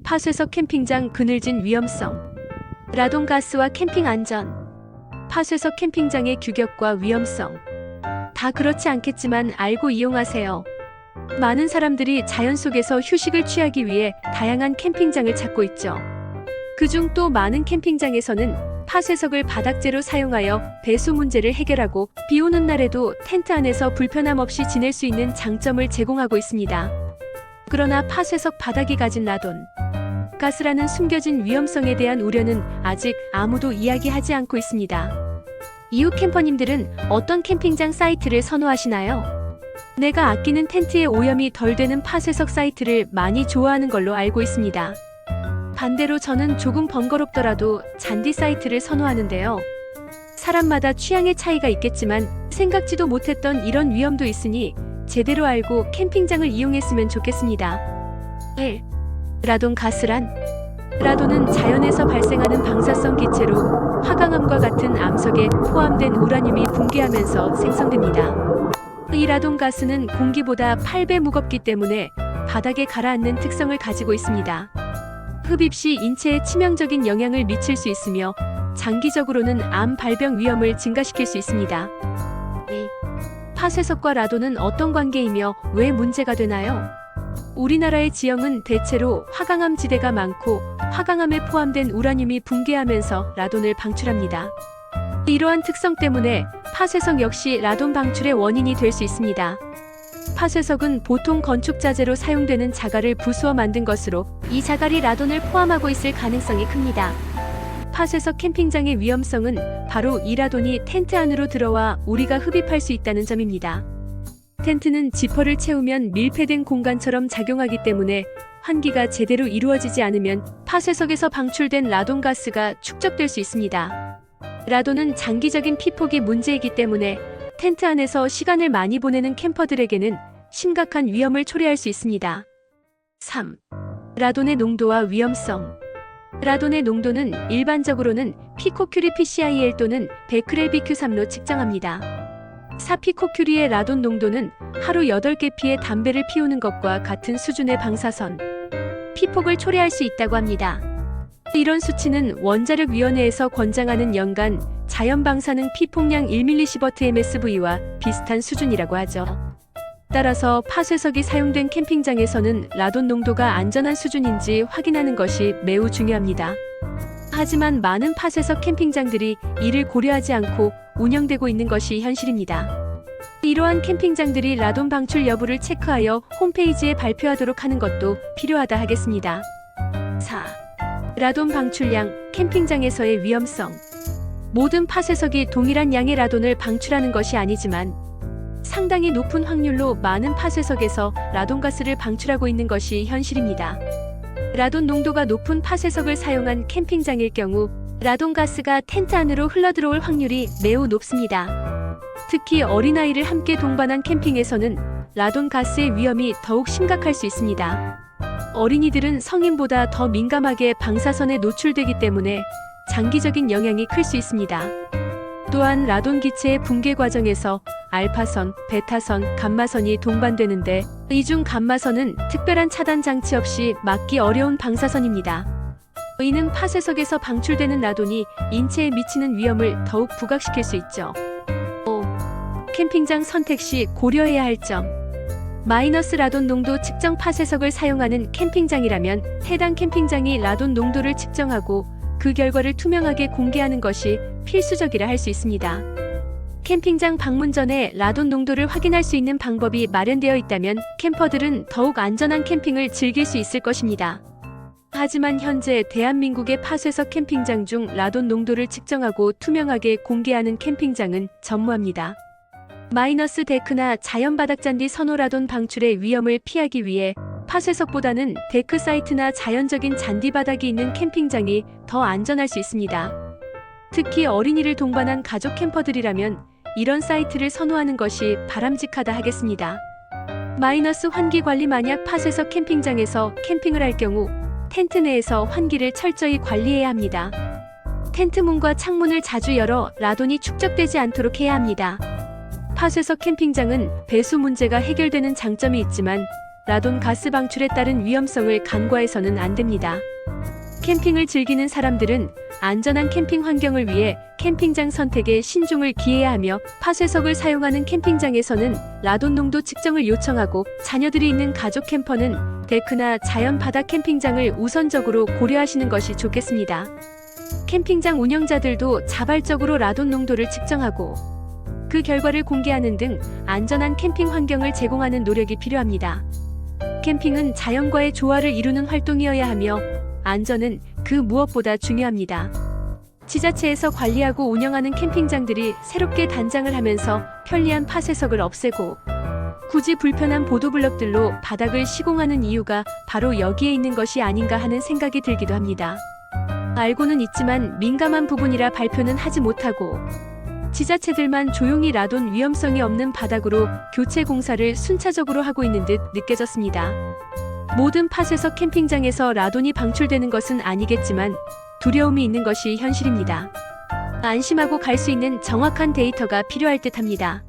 파쇄석 캠핑장 그늘진 위험성. 라돈가스와 캠핑 안전. 파쇄석 캠핑장의 규격과 위험성. 다 그렇지 않겠지만 알고 이용하세요. 많은 사람들이 자연 속에서 휴식을 취하기 위해 다양한 캠핑장을 찾고 있죠. 그중 또 많은 캠핑장에서는 파쇄석을 바닥재로 사용하여 배수 문제를 해결하고 비 오는 날에도 텐트 안에서 불편함 없이 지낼 수 있는 장점을 제공하고 있습니다. 그러나 파쇄석 바닥이 가진 라돈 가스라는 숨겨진 위험성에 대한 우려는 아직 아무도 이야기하지 않고 있습니다. 이웃 캠퍼님들은 어떤 캠핑장 사이트를 선호하시나요? 내가 아끼는 텐트의 오염이 덜 되는 파쇄석 사이트를 많이 좋아하는 걸로 알고 있습니다. 반대로 저는 조금 번거롭더라도 잔디 사이트를 선호하는데요. 사람마다 취향의 차이가 있겠지만 생각지도 못했던 이런 위험도 있으니 제대로 알고 캠핑장을 이용했으면 좋겠습니다. 1. 라돈 가스란? 라돈은 자연에서 발생하는 방사성 기체로 화강암과 같은 암석에 포함된 우라늄이 붕괴하면서 생성됩니다. 이 라돈 가스는 공기보다 8배 무겁기 때문에 바닥에 가라앉는 특성을 가지고 있습니다. 흡입 시 인체에 치명적인 영향을 미칠 수 있으며 장기적으로는 암 발병 위험을 증가시킬 수 있습니다. 2. 파쇄석과 라돈은 어떤 관계이며 왜 문제가 되나요? 우리나라의 지형은 대체로 화강암 지대가 많고 화강암에 포함된 우라늄이 붕괴하면서 라돈을 방출합니다. 이러한 특성 때문에 파쇄석 역시 라돈 방출의 원인이 될 수 있습니다. 파쇄석은 보통 건축 자재로 사용되는 자갈을 부수어 만든 것으로 이 자갈이 라돈을 포함하고 있을 가능성이 큽니다. 파쇄석 캠핑장의 위험성은 바로 이 라돈이 텐트 안으로 들어와 우리가 흡입할 수 있다는 점입니다. 텐트는 지퍼를 채우면 밀폐된 공간처럼 작용하기 때문에 환기가 제대로 이루어지지 않으면 파쇄석에서 방출된 라돈 가스가 축적될 수 있습니다. 라돈은 장기적인 피폭이 문제이기 때문에 텐트 안에서 시간을 많이 보내는 캠퍼들에게는 심각한 위험을 초래할 수 있습니다. 3. 라돈의 농도와 위험성. 라돈의 농도는 일반적으로는 피코큐리 PCIL 또는 베크렐 BQ3로 측정합니다. 4피코큐리의 라돈 농도는 하루 8개 피의 담배를 피우는 것과 같은 수준의 방사선, 피폭을 초래할 수 있다고 합니다. 이런 수치는 원자력위원회에서 권장하는 연간 자연방사능 피폭량 1mSv와 비슷한 수준이라고 하죠. 따라서 파쇄석이 사용된 캠핑장에서는 라돈 농도가 안전한 수준인지 확인하는 것이 매우 중요합니다. 하지만 많은 파쇄석 캠핑장들이 이를 고려하지 않고 운영되고 있는 것이 현실입니다. 이러한 캠핑장들이 라돈 방출 여부를 체크하여 홈페이지에 발표하도록 하는 것도 필요하다 하겠습니다. 4. 라돈 방출량, 캠핑장에서의 위험성. 모든 파쇄석이 동일한 양의 라돈을 방출하는 것이 아니지만 상당히 높은 확률로 많은 파쇄석에서 라돈가스를 방출하고 있는 것이 현실입니다. 라돈 농도가 높은 파쇄석을 사용한 캠핑장일 경우 라돈가스가 텐트 안으로 흘러들어올 확률이 매우 높습니다. 특히 어린아이를 함께 동반한 캠핑에서는 라돈가스의 위험이 더욱 심각할 수 있습니다. 어린이들은 성인보다 더 민감하게 방사선에 노출되기 때문에 장기적인 영향이 클 수 있습니다. 또한 라돈 기체의 붕괴 과정에서 알파선, 베타선, 감마선이 동반되는데 이 중 감마선은 특별한 차단 장치 없이 막기 어려운 방사선입니다. 이는 파쇄석에서 방출되는 라돈이 인체에 미치는 위험을 더욱 부각시킬 수 있죠. 5. 캠핑장 선택 시 고려해야 할 점. 마이너스 라돈 농도 측정 파쇄석을 사용하는 캠핑장이라면 해당 캠핑장이 라돈 농도를 측정하고 그 결과를 투명하게 공개하는 것이 필수적이라 할 수 있습니다. 캠핑장 방문 전에 라돈 농도를 확인할 수 있는 방법이 마련되어 있다면 캠퍼들은 더욱 안전한 캠핑을 즐길 수 있을 것입니다. 하지만 현재 대한민국의 파쇄석 캠핑장 중 라돈 농도를 측정하고 투명하게 공개하는 캠핑장은 전무합니다. 마이너스 데크나 자연 바닥잔디 선호 라돈 방출의 위험을 피하기 위해 파쇄석보다는 데크 사이트나 자연적인 잔디 바닥이 있는 캠핑장이 더 안전할 수 있습니다. 특히 어린이를 동반한 가족 캠퍼들이라면 이런 사이트를 선호하는 것이 바람직하다 하겠습니다. 마이너스 환기 관리. 만약 파쇄석 캠핑장에서 캠핑을 할 경우 텐트 내에서 환기를 철저히 관리해야 합니다. 텐트 문과 창문을 자주 열어 라돈이 축적되지 않도록 해야 합니다. 파쇄석 캠핑장은 배수 문제가 해결되는 장점이 있지만 라돈 가스 방출에 따른 위험성을 간과해서는 안 됩니다. 캠핑을 즐기는 사람들은 안전한 캠핑 환경을 위해 캠핑장 선택에 신중을 기해야 하며 파쇄석을 사용하는 캠핑장에서는 라돈 농도 측정을 요청하고 자녀들이 있는 가족 캠퍼는 데크나 자연 바닥 캠핑장을 우선적으로 고려하시는 것이 좋겠습니다. 캠핑장 운영자들도 자발적으로 라돈 농도를 측정하고 그 결과를 공개하는 등 안전한 캠핑 환경을 제공하는 노력이 필요합니다. 캠핑은 자연과의 조화를 이루는 활동이어야 하며 안전은 그 무엇보다 중요합니다. 지자체에서 관리하고 운영하는 캠핑장들이 새롭게 단장을 하면서 편리한 파쇄석을 없애고 굳이 불편한 보도블럭들로 바닥을 시공하는 이유가 바로 여기에 있는 것이 아닌가 하는 생각이 들기도 합니다. 알고는 있지만 민감한 부분이라 발표는 하지 못하고 지자체들만 조용히 라돈 위험성이 없는 바닥으로 교체 공사를 순차적으로 하고 있는 듯 느껴졌습니다. 모든 파쇄석 캠핑장에서 라돈이 방출되는 것은 아니겠지만 두려움이 있는 것이 현실입니다. 안심하고 갈 수 있는 정확한 데이터가 필요할 듯합니다.